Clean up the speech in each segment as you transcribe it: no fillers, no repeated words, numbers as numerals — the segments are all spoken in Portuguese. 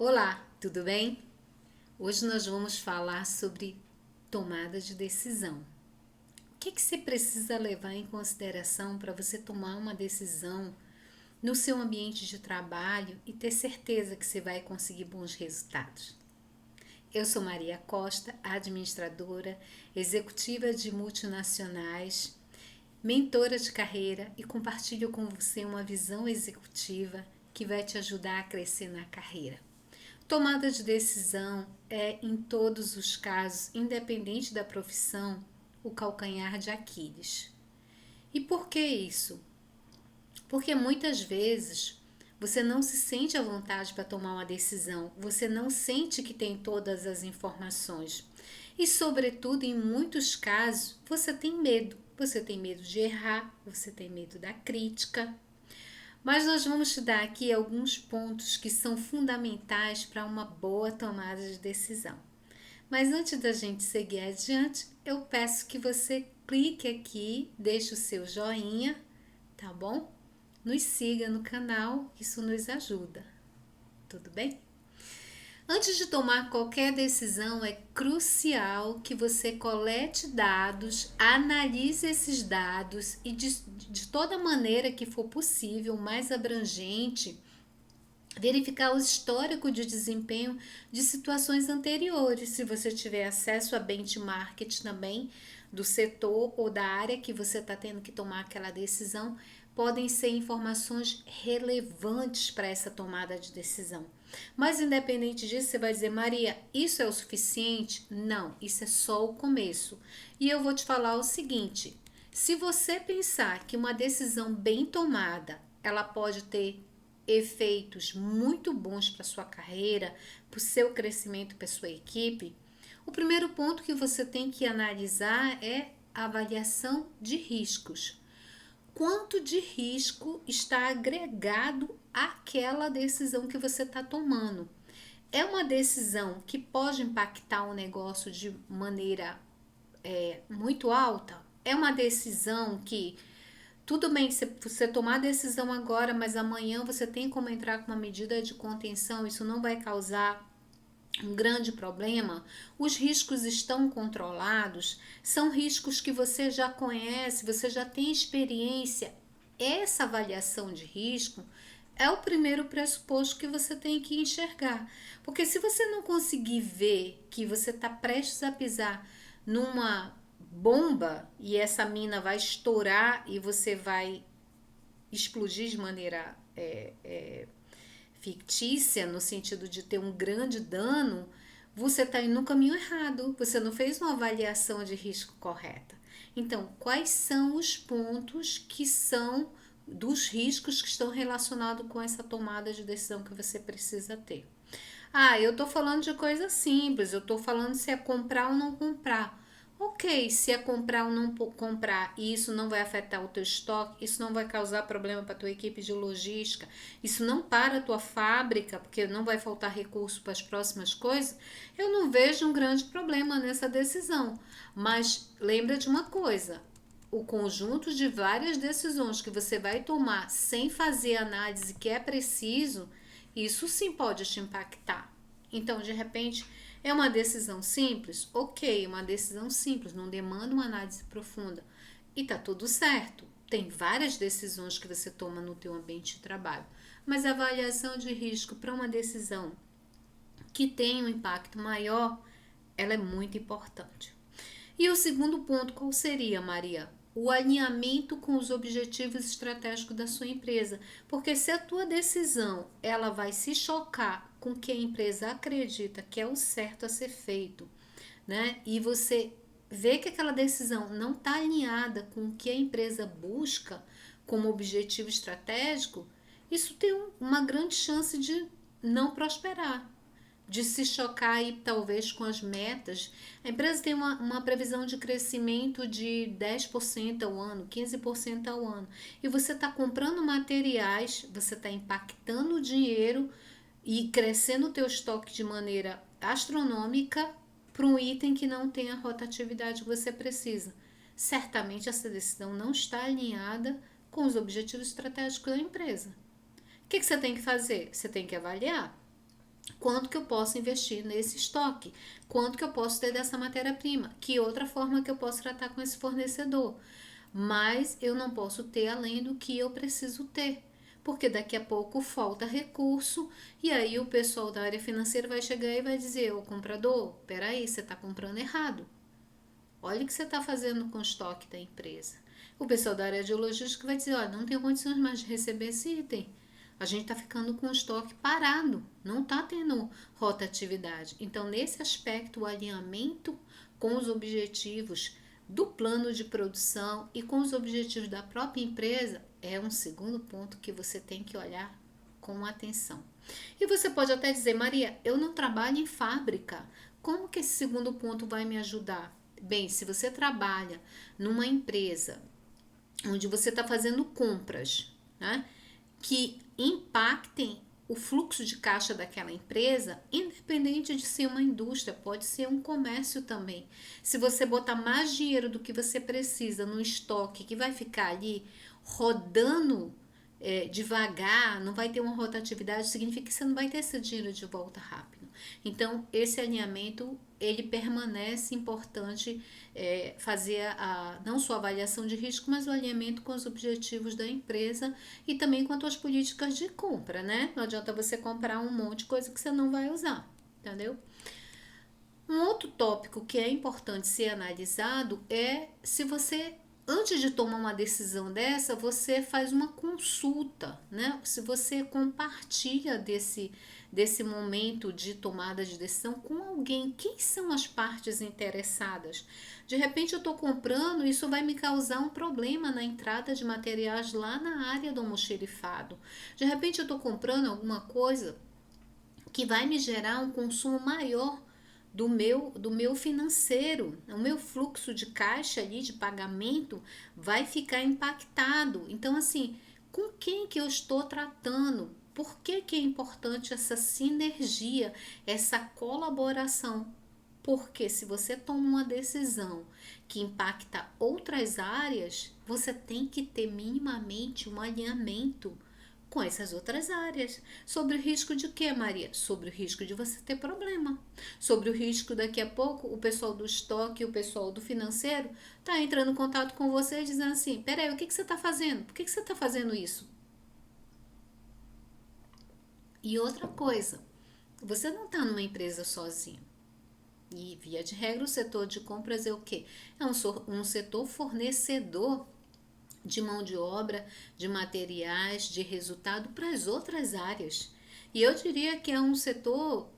Olá, tudo bem? Hoje nós vamos falar sobre tomada de decisão. O que você precisa levar em consideração para você tomar uma decisão no seu ambiente de trabalho e ter certeza que você vai conseguir bons resultados? Eu sou Maria Costa, administradora, executiva de multinacionais, mentora de carreira e compartilho com você uma visão executiva que vai te ajudar a crescer na carreira. Tomada de decisão é, em todos os casos, independente da profissão, o calcanhar de Aquiles. E por que isso? Porque muitas vezes você não se sente à vontade para tomar uma decisão, você não sente que tem todas as informações. E, sobretudo, em muitos casos, você tem medo. Você tem medo de errar, você tem medo da crítica. Mas nós vamos te dar aqui alguns pontos que são fundamentais para uma boa tomada de decisão. Mas antes da gente seguir adiante, eu peço que você clique aqui, deixe o seu joinha, tá bom? Nos siga no canal, isso nos ajuda. Tudo bem? Antes de tomar qualquer decisão, é crucial que você colete dados, analise esses dados e de toda maneira que for possível, mais abrangente, verificar o histórico de desempenho de situações anteriores, se você tiver acesso a benchmark também do setor ou da área que você está tendo que tomar aquela decisão, podem ser informações relevantes para essa tomada de decisão. Mas independente disso, você vai dizer, Maria, isso é o suficiente? Não, isso é só o começo. E eu vou te falar o seguinte, se você pensar que uma decisão bem tomada, ela pode ter efeitos muito bons para sua carreira, para o seu crescimento, para sua equipe, o primeiro ponto que você tem que analisar é a avaliação de riscos. Quanto de risco está agregado àquela decisão que você está tomando? É uma decisão que pode impactar o negócio de maneira muito alta? É uma decisão que tudo bem se você tomar a decisão agora, mas amanhã você tem como entrar com uma medida de contenção, isso não vai causar um grande problema? Os riscos estão controlados? São riscos que você já conhece, você já tem experiência? Essa avaliação de risco é o primeiro pressuposto que você tem que enxergar. Porque se você não conseguir ver que você está prestes a pisar numa bomba e essa mina vai estourar e você vai explodir de maneira fictícia, no sentido de ter um grande dano, você está indo no caminho errado, você não fez uma avaliação de risco correta. Então, quais são os pontos que são dos riscos que estão relacionados com essa tomada de decisão que você precisa ter? Ah, eu estou falando de coisa simples, eu estou falando se é comprar ou não comprar. Ok, se é comprar ou não comprar e isso não vai afetar o teu estoque, isso não vai causar problema para a tua equipe de logística, isso não para a tua fábrica, porque não vai faltar recurso para as próximas coisas, eu não vejo um grande problema nessa decisão. Mas lembra de uma coisa, o conjunto de várias decisões que você vai tomar sem fazer análise que é preciso, isso sim pode te impactar. Então, de repente, é uma decisão simples? Ok, uma decisão simples, não demanda uma análise profunda. E tá tudo certo. Tem várias decisões que você toma no teu ambiente de trabalho. Mas a avaliação de risco para uma decisão que tem um impacto maior, ela é muito importante. E o segundo ponto, qual seria, Maria? O alinhamento com os objetivos estratégicos da sua empresa. Porque se a tua decisão ela vai se chocar com o que a empresa acredita que é o certo a ser feito, né? E você vê que aquela decisão não está alinhada com o que a empresa busca como objetivo estratégico, isso tem uma grande chance de não prosperar, de se chocar aí talvez com as metas. A empresa tem uma previsão de crescimento de 10% ao ano, 15% ao ano. E você está comprando materiais, você está impactando o dinheiro e crescendo o teu estoque de maneira astronômica para um item que não tem a rotatividade que você precisa. Certamente essa decisão não está alinhada com os objetivos estratégicos da empresa. O que você tem que fazer? Você tem que avaliar. Quanto que eu posso investir nesse estoque? Quanto que eu posso ter dessa matéria-prima? Que outra forma que eu posso tratar com esse fornecedor? Mas eu não posso ter além do que eu preciso ter, porque daqui a pouco falta recurso e aí o pessoal da área financeira vai chegar e vai dizer: ô comprador, peraí, você está comprando errado. Olha o que você está fazendo com o estoque da empresa. O pessoal da área de logística vai dizer: olha, não tenho condições mais de receber esse item. A gente está ficando com o estoque parado, não está tendo rotatividade. Então, nesse aspecto, o alinhamento com os objetivos do plano de produção e com os objetivos da própria empresa é um segundo ponto que você tem que olhar com atenção. E você pode até dizer: Maria, eu não trabalho em fábrica. Como que esse segundo ponto vai me ajudar? Bem, se você trabalha numa empresa onde você está fazendo compras, né, que impactem o fluxo de caixa daquela empresa, independente de ser uma indústria, pode ser um comércio também. Se você botar mais dinheiro do que você precisa no estoque que vai ficar ali rodando devagar, não vai ter uma rotatividade, significa que você não vai ter esse dinheiro de volta rápido. Então, esse alinhamento, ele permanece importante, fazer não só a avaliação de risco, mas o alinhamento com os objetivos da empresa e também quanto às políticas de compra, né? Não adianta você comprar um monte de coisa que você não vai usar, entendeu? Um outro tópico que é importante ser analisado é se você, antes de tomar uma decisão dessa, você faz uma consulta, né? Se você compartilha desse momento de tomada de decisão com alguém. Quem são as partes interessadas? De repente eu estou comprando, isso vai me causar um problema na entrada de materiais lá na área do almoxerifado. De repente eu estou comprando alguma coisa que vai me gerar um consumo maior do meu financeiro. O meu fluxo de caixa ali de pagamento vai ficar impactado. Então, assim, com quem que eu estou tratando? Por que é importante essa sinergia, essa colaboração? Porque se você toma uma decisão que impacta outras áreas, você tem que ter minimamente um alinhamento com essas outras áreas. Sobre o risco de quê, Maria? Sobre o risco de você ter problema. Sobre o risco daqui a pouco o pessoal do estoque, o pessoal do financeiro tá entrando em contato com você e dizendo assim: peraí, o que você está fazendo? Por que você está fazendo isso? E outra coisa, você não está numa empresa sozinho. E via de regra o setor de compras é o quê? É um setor fornecedor de mão de obra, de materiais, de resultado para as outras áreas. E eu diria que é um setor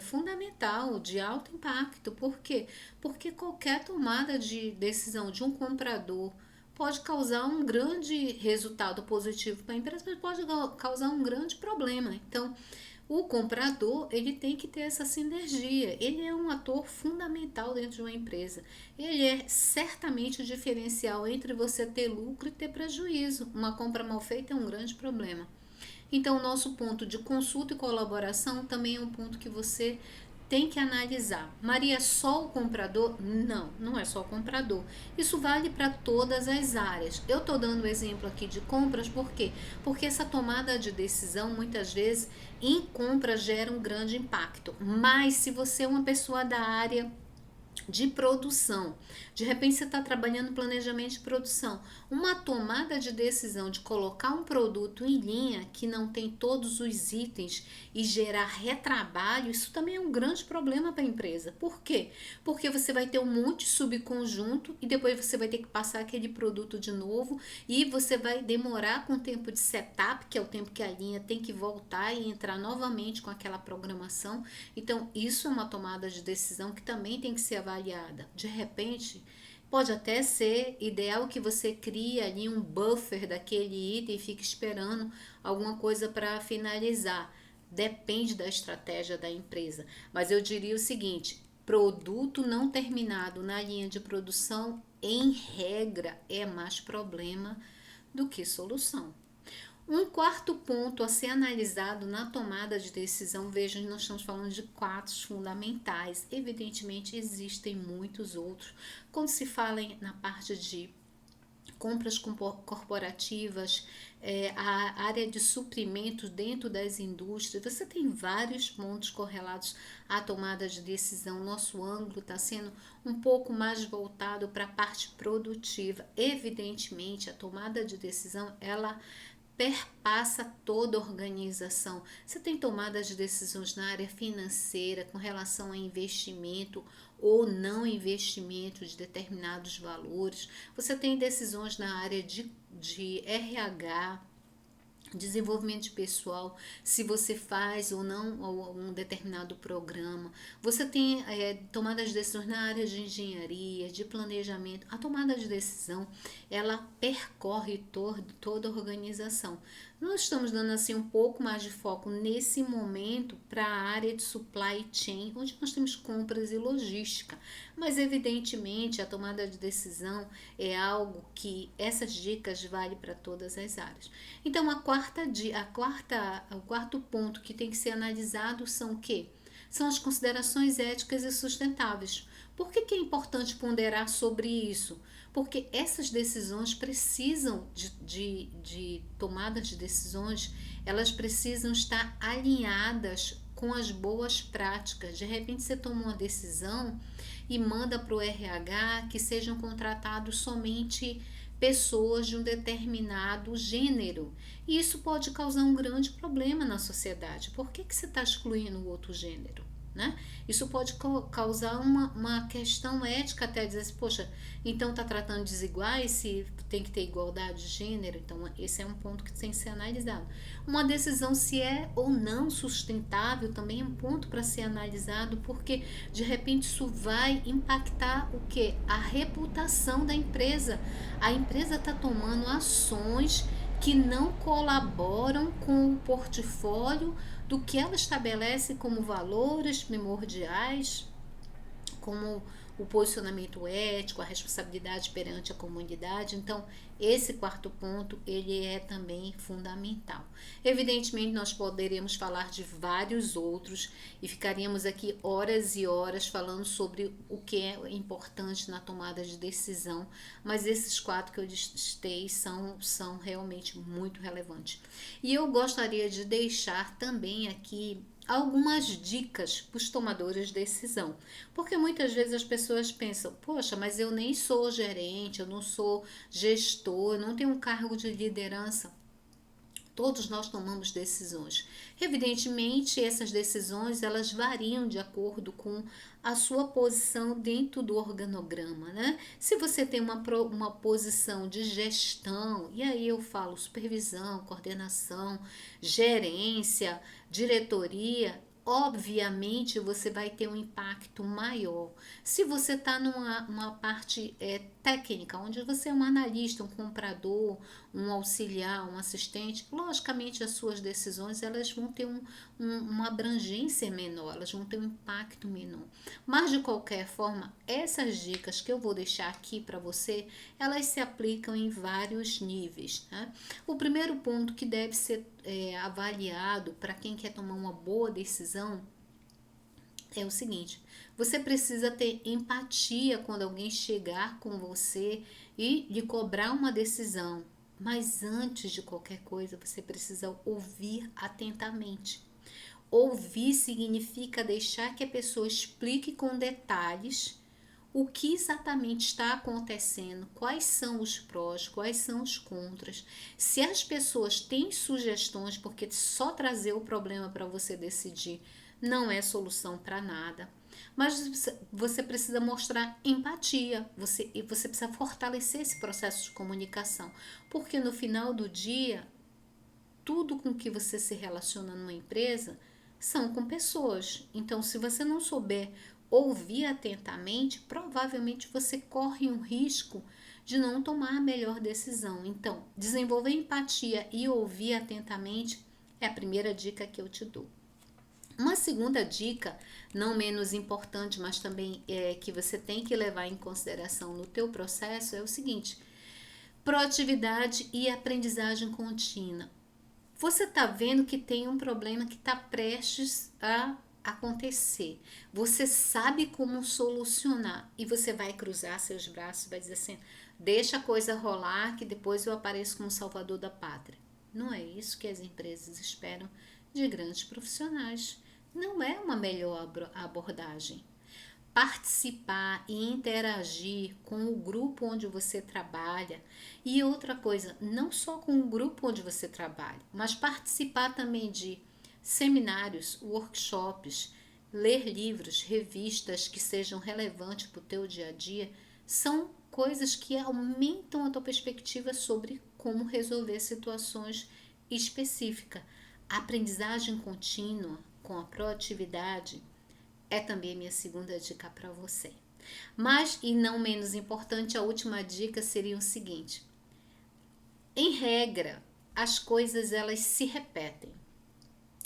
fundamental, de alto impacto. Por quê? Porque qualquer tomada de decisão de um comprador pode causar um grande resultado positivo para a empresa, mas pode causar um grande problema. Então, o comprador, ele tem que ter essa sinergia. Ele é um ator fundamental dentro de uma empresa. Ele é certamente o diferencial entre você ter lucro e ter prejuízo. Uma compra mal feita é um grande problema. Então, o nosso ponto de consulta e colaboração também é um ponto que você tem que analisar. Maria, é só o comprador? Não, não é só o comprador. Isso vale para todas as áreas. Eu estou dando o exemplo aqui de compras, por quê? Porque essa tomada de decisão, muitas vezes, em compras gera um grande impacto. Mas se você é uma pessoa da área de produção, de repente você está trabalhando no planejamento de produção, uma tomada de decisão de colocar um produto em linha que não tem todos os itens e gerar retrabalho, isso também é um grande problema para a empresa. Por quê? Porque você vai ter um monte de subconjunto e depois você vai ter que passar aquele produto de novo e você vai demorar com o tempo de setup, que é o tempo que a linha tem que voltar e entrar novamente com aquela programação. Então, isso é uma tomada de decisão que também tem que ser avaliada. De repente, pode até ser ideal que você crie ali um buffer daquele item e fique esperando alguma coisa para finalizar. Depende da estratégia da empresa. Mas eu diria o seguinte: produto não terminado na linha de produção, em regra, é mais problema do que solução. Um quarto ponto a ser analisado na tomada de decisão, veja, nós estamos falando de 4 fundamentais. Evidentemente, existem muitos outros. Quando se fala na parte de compras corporativas, a área de suprimentos dentro das indústrias. Você tem vários pontos correlatos à tomada de decisão. Nosso ângulo está sendo um pouco mais voltado para a parte produtiva. Evidentemente, a tomada de decisão, ela perpassa toda a organização. Você tem tomadas de decisões na área financeira com relação a investimento ou não investimento de determinados valores. Você tem decisões na área de RH, desenvolvimento pessoal, se você faz ou não um determinado programa. Você tem tomada de decisões na área de engenharia, de planejamento. A tomada de decisão, ela percorre toda a organização. Nós estamos dando assim um pouco mais de foco nesse momento para a área de supply chain, onde nós temos compras e logística. Mas evidentemente a tomada de decisão é algo que essas dicas valem para todas as áreas. Então o quarto ponto que tem que ser analisado são o quê? São as considerações éticas e sustentáveis. Por que é importante ponderar sobre isso? Porque essas decisões precisam de tomadas de decisões, elas precisam estar alinhadas com as boas práticas. De repente você toma uma decisão e manda para o RH que sejam contratados somente pessoas de um determinado gênero. E isso pode causar um grande problema na sociedade. Por que você está excluindo o outro gênero? Né? Isso pode causar uma questão ética, até dizer assim, poxa, então está tratando desiguais, se tem que ter igualdade de gênero. Então esse é um ponto que tem que ser analisado. Uma decisão se é ou não sustentável também é um ponto para ser analisado, porque de repente isso vai impactar o que? A reputação da empresa. A empresa está tomando ações que não colaboram com o portfólio do que ela estabelece como valores primordiais, como o posicionamento ético, a responsabilidade perante a comunidade. Então, esse quarto ponto, ele é também fundamental. Evidentemente, nós poderíamos falar de vários outros e ficaríamos aqui horas e horas falando sobre o que é importante na tomada de decisão, mas esses quatro que eu listei são realmente muito relevantes. E eu gostaria de deixar também aqui algumas dicas para os tomadores de decisão, porque muitas vezes as pessoas pensam, poxa, mas eu nem sou gerente, eu não sou gestor, eu não tenho um cargo de liderança. Todos nós tomamos decisões. Evidentemente, essas decisões elas variam de acordo com a sua posição dentro do organograma, né? Se você tem uma posição de gestão, e aí eu falo supervisão, coordenação, gerência, diretoria, obviamente você vai ter um impacto maior. Se você está numa parte técnica, onde você é um analista, um comprador, um auxiliar, um assistente, logicamente as suas decisões elas vão ter uma abrangência menor, elas vão ter um impacto menor. Mas de qualquer forma, essas dicas que eu vou deixar aqui para você, elas se aplicam em vários níveis. Né? O primeiro ponto que deve ser avaliado para quem quer tomar uma boa decisão é o seguinte: você precisa ter empatia quando alguém chegar com você e lhe cobrar uma decisão. Mas antes de qualquer coisa, você precisa ouvir atentamente. Ouvir significa deixar que a pessoa explique com detalhes o que exatamente está acontecendo, quais são os prós, quais são os contras. Se as pessoas têm sugestões, porque só trazer o problema para você decidir não é solução para nada. Mas você precisa mostrar empatia, você precisa fortalecer esse processo de comunicação, porque no final do dia, tudo com que você se relaciona numa empresa são com pessoas. Então, se você não souber ouvir atentamente, provavelmente você corre um risco de não tomar a melhor decisão. Então, desenvolver empatia e ouvir atentamente é a primeira dica que eu te dou. Uma segunda dica, não menos importante, mas também que você tem que levar em consideração no teu processo é o seguinte: proatividade e aprendizagem contínua. Você está vendo que tem um problema que está prestes a acontecer. Você sabe como solucionar e você vai cruzar seus braços e vai dizer assim: Deixa a coisa rolar que depois eu apareço como salvador da pátria. Não é isso que as empresas esperam de grandes profissionais. Não é uma melhor abordagem. Participar e interagir com o grupo onde você trabalha. E outra coisa, não só com o grupo onde você trabalha, mas participar também de seminários, workshops, ler livros, revistas que sejam relevantes para o teu dia a dia, são coisas que aumentam a tua perspectiva sobre como resolver situações específicas. A aprendizagem contínua com a proatividade é também a minha segunda dica para você. Mas, e não menos importante, a última dica seria o seguinte: em regra, as coisas elas se repetem.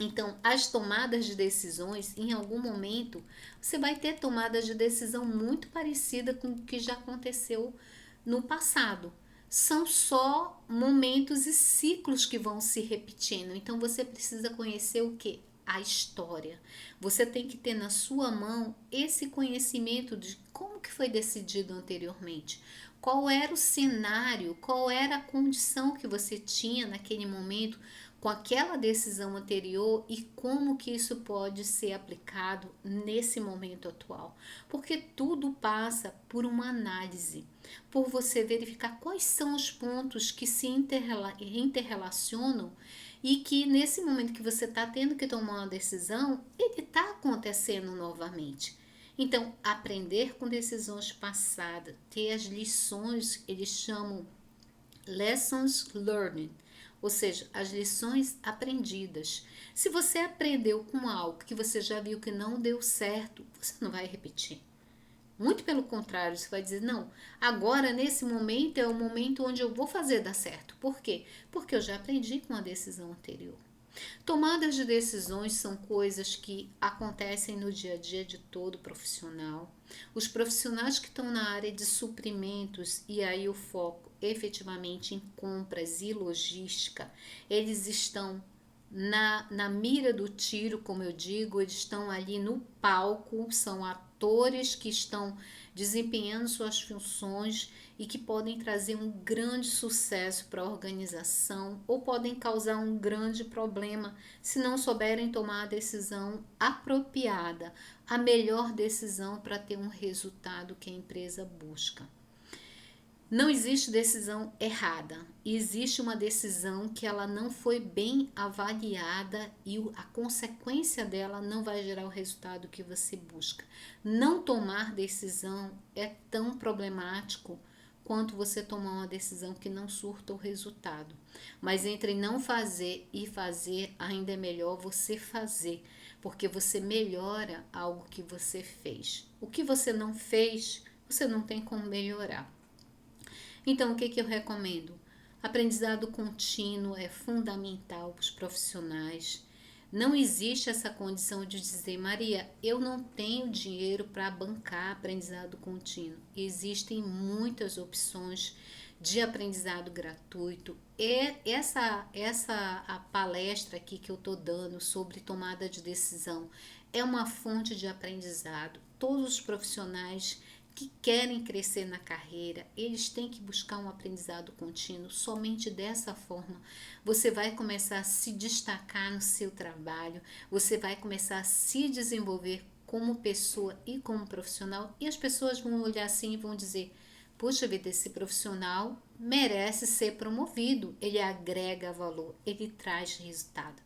Então, as tomadas de decisões, em algum momento, você vai ter tomadas de decisão muito parecida com o que já aconteceu no passado. São só momentos e ciclos que vão se repetindo. Então, você precisa conhecer o que? A história. Você tem que ter na sua mão esse conhecimento de como que foi decidido anteriormente. Qual era o cenário, qual era a condição que você tinha naquele momento com aquela decisão anterior e como que isso pode ser aplicado nesse momento atual. Porque tudo passa por uma análise, por você verificar quais são os pontos que se interrelacionam e que nesse momento que você está tendo que tomar uma decisão, ele está acontecendo novamente. Então, aprender com decisões passadas, ter as lições, eles chamam lessons learned, ou seja, as lições aprendidas. Se você aprendeu com algo que você já viu que não deu certo, você não vai repetir. Muito pelo contrário, você vai dizer, não, agora nesse momento é o momento onde eu vou fazer dar certo. Por quê? Porque eu já aprendi com a decisão anterior. Tomadas de decisões são coisas que acontecem no dia a dia de todo profissional. Os profissionais que estão na área de suprimentos, e aí o foco efetivamente em compras e logística, eles estão na mira do tiro, como eu digo, eles estão ali no palco, são atores que estão desempenhando suas funções e que podem trazer um grande sucesso para a organização ou podem causar um grande problema se não souberem tomar a decisão apropriada, a melhor decisão para ter um resultado que a empresa busca. Não existe decisão errada, existe uma decisão que ela não foi bem avaliada e a consequência dela não vai gerar o resultado que você busca. Não tomar decisão é tão problemático quanto você tomar uma decisão que não surta o resultado. Mas entre não fazer e fazer, ainda é melhor você fazer, porque você melhora algo que você fez. O que você não fez, você não tem como melhorar. Então, o que eu recomendo? Aprendizado contínuo é fundamental para os profissionais. Não existe essa condição de dizer, Maria, eu não tenho dinheiro para bancar aprendizado contínuo. Existem muitas opções de aprendizado gratuito. E a palestra aqui que eu estou dando sobre tomada de decisão é uma fonte de aprendizado. Todos os profissionais que querem crescer na carreira, eles têm que buscar um aprendizado contínuo. Somente dessa forma você vai começar a se destacar no seu trabalho, você vai começar a se desenvolver como pessoa e como profissional, e as pessoas vão olhar assim e vão dizer, puxa vida, esse profissional merece ser promovido, ele agrega valor, ele traz resultado.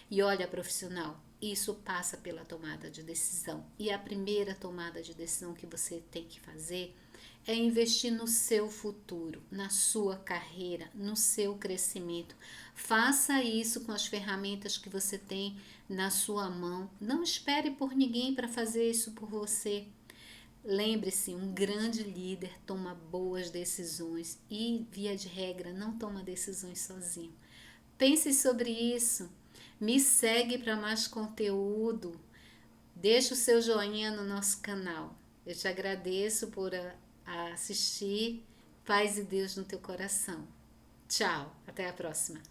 E olha, profissional, isso passa pela tomada de decisão. E a primeira tomada de decisão que você tem que fazer é investir no seu futuro, na sua carreira, no seu crescimento. Faça isso com as ferramentas que você tem na sua mão. Não espere por ninguém para fazer isso por você. Lembre-se, um grande líder toma boas decisões e, via de regra, não toma decisões sozinho. Pense sobre isso. Me segue para mais conteúdo. Deixa o seu joinha no nosso canal. Eu te agradeço por assistir. Paz e Deus no teu coração. Tchau, até a próxima.